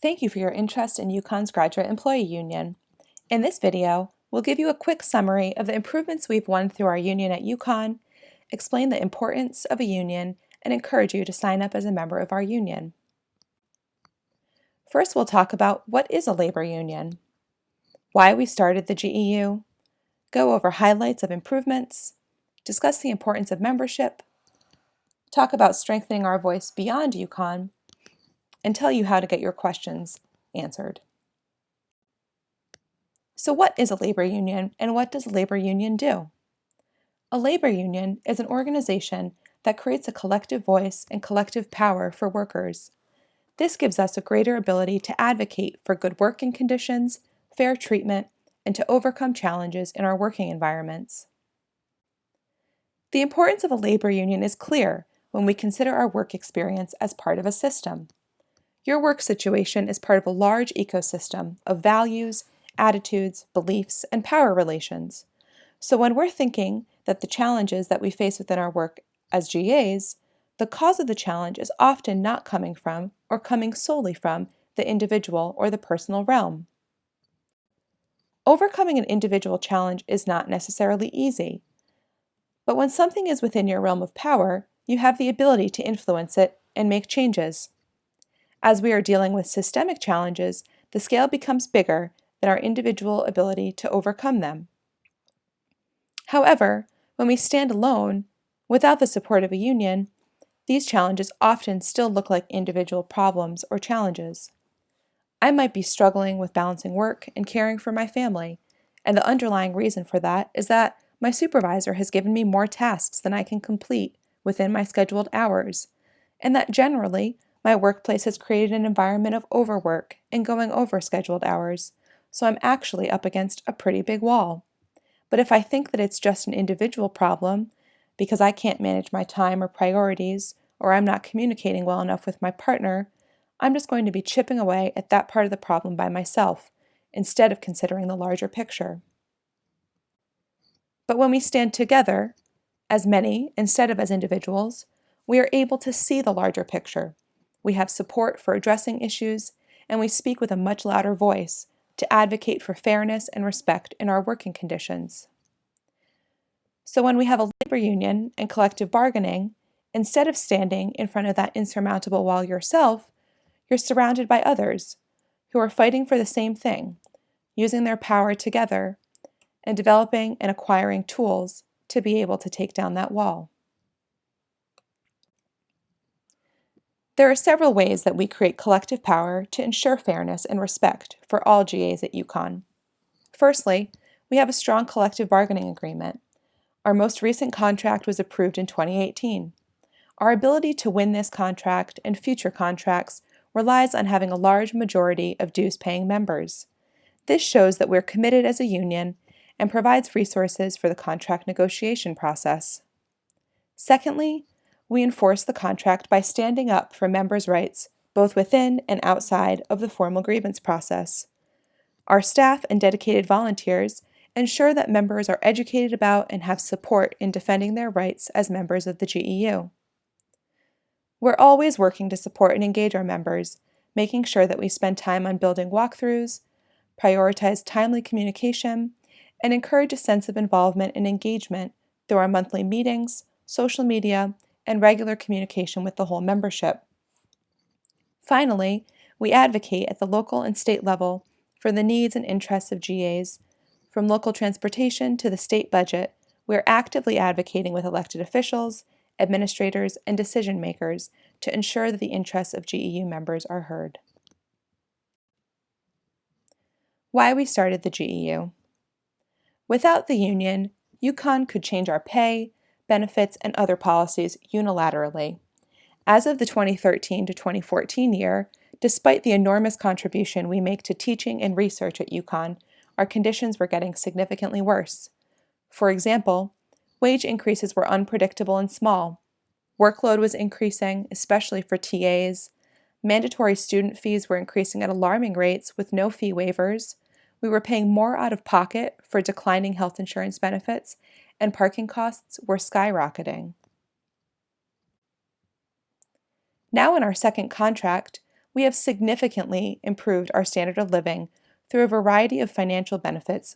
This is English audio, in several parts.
Thank you for your interest in UConn's Graduate Employee Union. In this video, we'll give you a quick summary of the improvements we've won through our union at UConn, explain the importance of a union, and encourage you to sign up as a member of our union. First, we'll talk about what is a labor union, why we started the GEU, go over highlights of improvements, discuss the importance of membership, talk about strengthening our voice beyond UConn, and tell you how to get your questions answered. So what is a labor union and what does a labor union do? A labor union is an organization that creates a collective voice and collective power for workers. This gives us a greater ability to advocate for good working conditions, fair treatment, and to overcome challenges in our working environments. The importance of a labor union is clear when we consider our work experience as part of a system. Your work situation is part of a large ecosystem of values, attitudes, beliefs, and power relations. So when we're thinking that the challenges that we face within our work as GAs, the cause of the challenge is often not coming from or coming solely from the individual or the personal realm. Overcoming an individual challenge is not necessarily easy. But when something is within your realm of power, you have the ability to influence it and make changes. As we are dealing with systemic challenges, the scale becomes bigger than our individual ability to overcome them. However, when we stand alone, without the support of a union, these challenges often still look like individual problems or challenges. I might be struggling with balancing work and caring for my family, and the underlying reason for that is that my supervisor has given me more tasks than I can complete within my scheduled hours, and that generally, my workplace has created an environment of overwork and going over scheduled hours, so I'm actually up against a pretty big wall. But if I think that it's just an individual problem, because I can't manage my time or priorities, or I'm not communicating well enough with my partner, I'm just going to be chipping away at that part of the problem by myself, instead of considering the larger picture. But when we stand together, as many instead of as individuals, we are able to see the larger picture. We have support for addressing issues, and we speak with a much louder voice to advocate for fairness and respect in our working conditions. So when we have a labor union and collective bargaining, instead of standing in front of that insurmountable wall yourself, you're surrounded by others who are fighting for the same thing, using their power together, and developing and acquiring tools to be able to take down that wall. There are several ways that we create collective power to ensure fairness and respect for all GAs at UConn. Firstly, we have a strong collective bargaining agreement. Our most recent contract was approved in 2018. Our ability to win this contract and future contracts relies on having a large majority of dues-paying members. This shows that we're committed as a union and provides resources for the contract negotiation process. Secondly, we enforce the contract by standing up for members' rights both within and outside of the formal grievance process. Our staff and dedicated volunteers ensure that members are educated about and have support in defending their rights as members of the GEU. We're always working to support and engage our members, making sure that we spend time on building walkthroughs, prioritize timely communication, and encourage a sense of involvement and engagement through our monthly meetings, social media, and regular communication with the whole membership. Finally, we advocate at the local and state level for the needs and interests of GAs. From local transportation to the state budget, we are actively advocating with elected officials, administrators, and decision makers to ensure that the interests of GEU members are heard. Why we started the GEU. Without the union, UConn could change our pay, benefits, and other policies unilaterally. As of the 2013 to 2014 year, despite the enormous contribution we make to teaching and research at UConn, our conditions were getting significantly worse. For example, wage increases were unpredictable and small. Workload was increasing, especially for TAs. Mandatory student fees were increasing at alarming rates with no fee waivers. We were paying more out of pocket for declining health insurance benefits, and parking costs were skyrocketing. Now in our second contract, We have significantly improved our standard of living through a variety of financial benefits.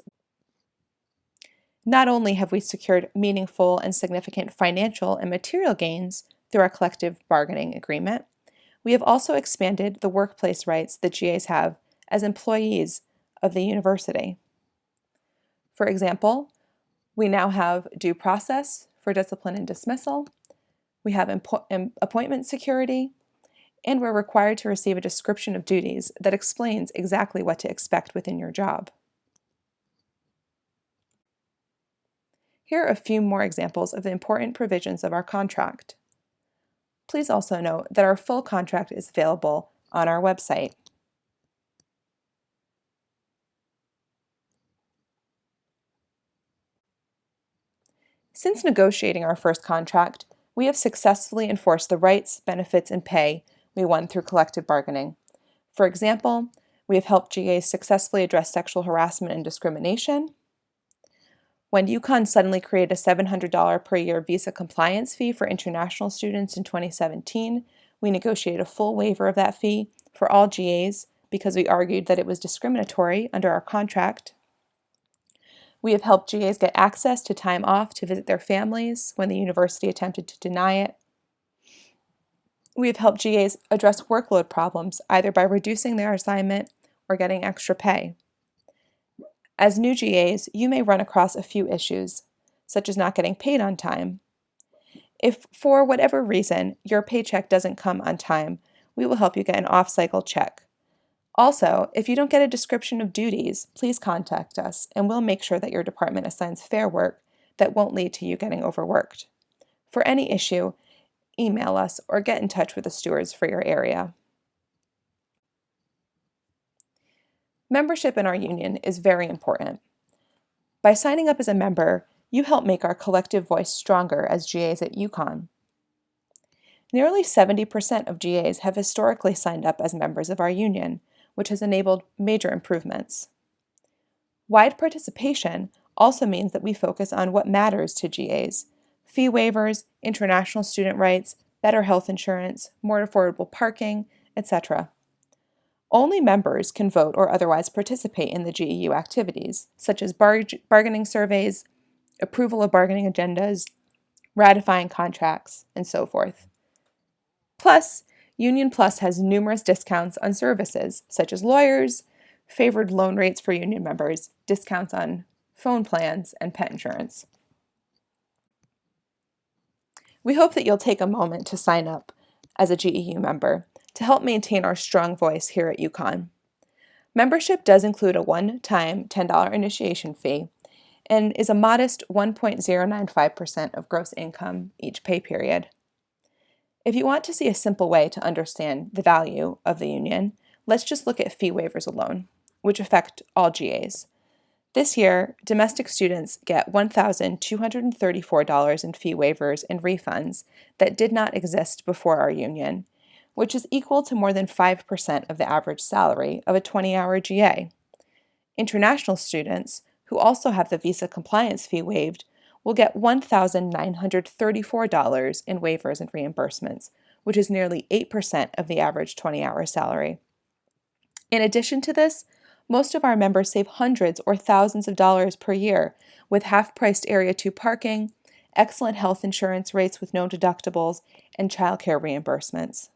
Not only have we secured meaningful and significant financial and material gains through our collective bargaining agreement, we have also expanded the workplace rights that GAs have as employees of the university. For example, we now have due process for discipline and dismissal, we have appointment security, and we're required to receive a description of duties that explains exactly what to expect within your job. Here are a few more examples of the important provisions of our contract. Please also note that our full contract is available on our website. Since negotiating our first contract, we have successfully enforced the rights, benefits, and pay we won through collective bargaining. For example, we have helped GAs successfully address sexual harassment and discrimination. When UConn suddenly created a $700 per year visa compliance fee for international students in 2017, we negotiated a full waiver of that fee for all GAs because we argued that it was discriminatory under our contract. We have helped GAs get access to time off to visit their families when the university attempted to deny it. We have helped GAs address workload problems either by reducing their assignment or getting extra pay. As new GAs, you may run across a few issues, such as not getting paid on time. If, for whatever reason, your paycheck doesn't come on time, we will help you get an off-cycle check. Also, if you don't get a description of duties, please contact us, and we'll make sure that your department assigns fair work that won't lead to you getting overworked. For any issue, email us or get in touch with the stewards for your area. Membership in our union is very important. By signing up as a member, you help make our collective voice stronger as GAs at UConn. Nearly 70% of GAs have historically signed up as members of our union, which has enabled major improvements. Wide participation also means that we focus on what matters to GAs: fee waivers, international student rights, better health insurance, more affordable parking, etc. Only members can vote or otherwise participate in the GEU activities, such as bargaining surveys, approval of bargaining agendas, ratifying contracts, and so forth. Plus, Union Plus has numerous discounts on services, such as lawyers, favored loan rates for union members, discounts on phone plans, and pet insurance. We hope that you'll take a moment to sign up as a GEU member to help maintain our strong voice here at UConn. Membership does include a one-time $10 initiation fee and is a modest 1.095% of gross income each pay period. If you want to see a simple way to understand the value of the union, let's just look at fee waivers alone, which affect all GAs. This year, domestic students get $1,234 in fee waivers and refunds that did not exist before our union, which is equal to more than 5% of the average salary of a 20-hour GA. International students, who also have the visa compliance fee waived, will get $1,934 in waivers and reimbursements, which is nearly 8% of the average 20-hour salary. In addition to this, most of our members save hundreds or thousands of dollars per year with half-priced Area 2 parking, excellent health insurance rates with no deductibles, and childcare reimbursements.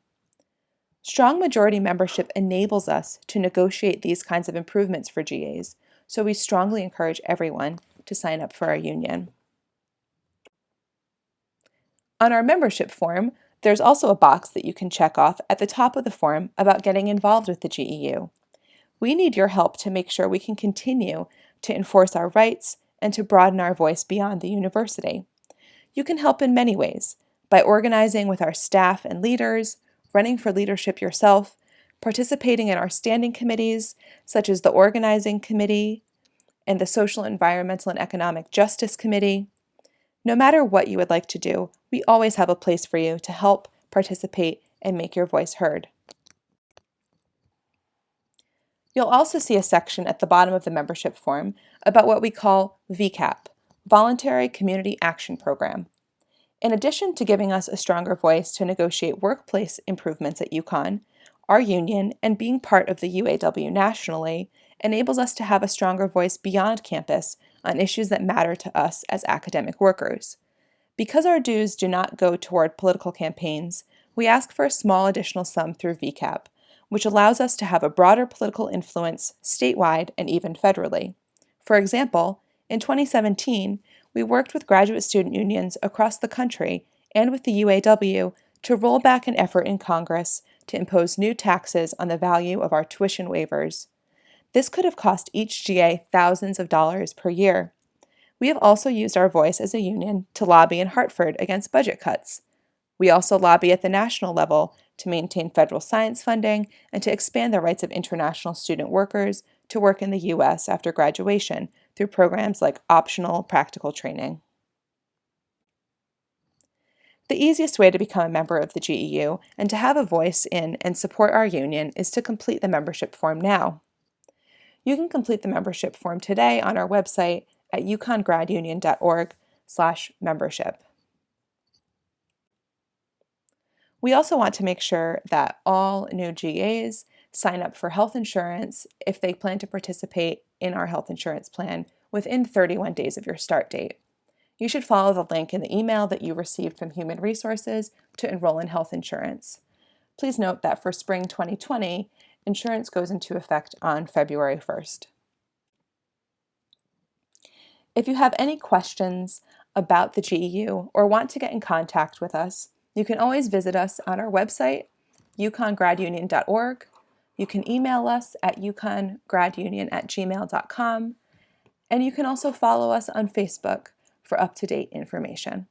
Strong majority membership enables us to negotiate these kinds of improvements for GAs, so we strongly encourage everyone to sign up for our union. On our membership form, there's also a box that you can check off at the top of the form about getting involved with the GEU. We need your help to make sure we can continue to enforce our rights and to broaden our voice beyond the university. You can help in many ways, by organizing with our staff and leaders, running for leadership yourself, participating in our standing committees, such as the Organizing Committee and the Social, Environmental, and Economic Justice Committee. No matter what you would like to do, we always have a place for you to help, participate, and make your voice heard. You'll also see a section at the bottom of the membership form about what we call VCAP, Voluntary Community Action Program. In addition to giving us a stronger voice to negotiate workplace improvements at UConn, Our union, and being part of the UAW nationally, enables us to have a stronger voice beyond campus on issues that matter to us as academic workers. Because our dues do not go toward political campaigns, we ask for a small additional sum through VCAP, which allows us to have a broader political influence statewide and even federally. For example, in 2017, we worked with graduate student unions across the country and with the UAW to roll back an effort in Congress to impose new taxes on the value of our tuition waivers. This could have cost each GA thousands of dollars per year. We have also used our voice as a union to lobby in Hartford against budget cuts. We also lobby at the national level to maintain federal science funding and to expand the rights of international student workers to work in the U.S. after graduation through programs like optional practical training. The easiest way to become a member of the GEU and to have a voice in and support our union is to complete the membership form now. You can complete the membership form today on our website at uconngradunion.org/membership. We also want to make sure that all new GAs sign up for health insurance if they plan to participate in our health insurance plan within 31 days of your start date. You should follow the link in the email that you received from Human Resources to enroll in health insurance. Please note that for spring 2020, insurance goes into effect on February 1st. If you have any questions about the GEU or want to get in contact with us, you can always visit us on our website, UConnGradUnion.org. You can email us at UConnGradUnion@gmail.com, and you can also follow us on Facebook for up-to-date information.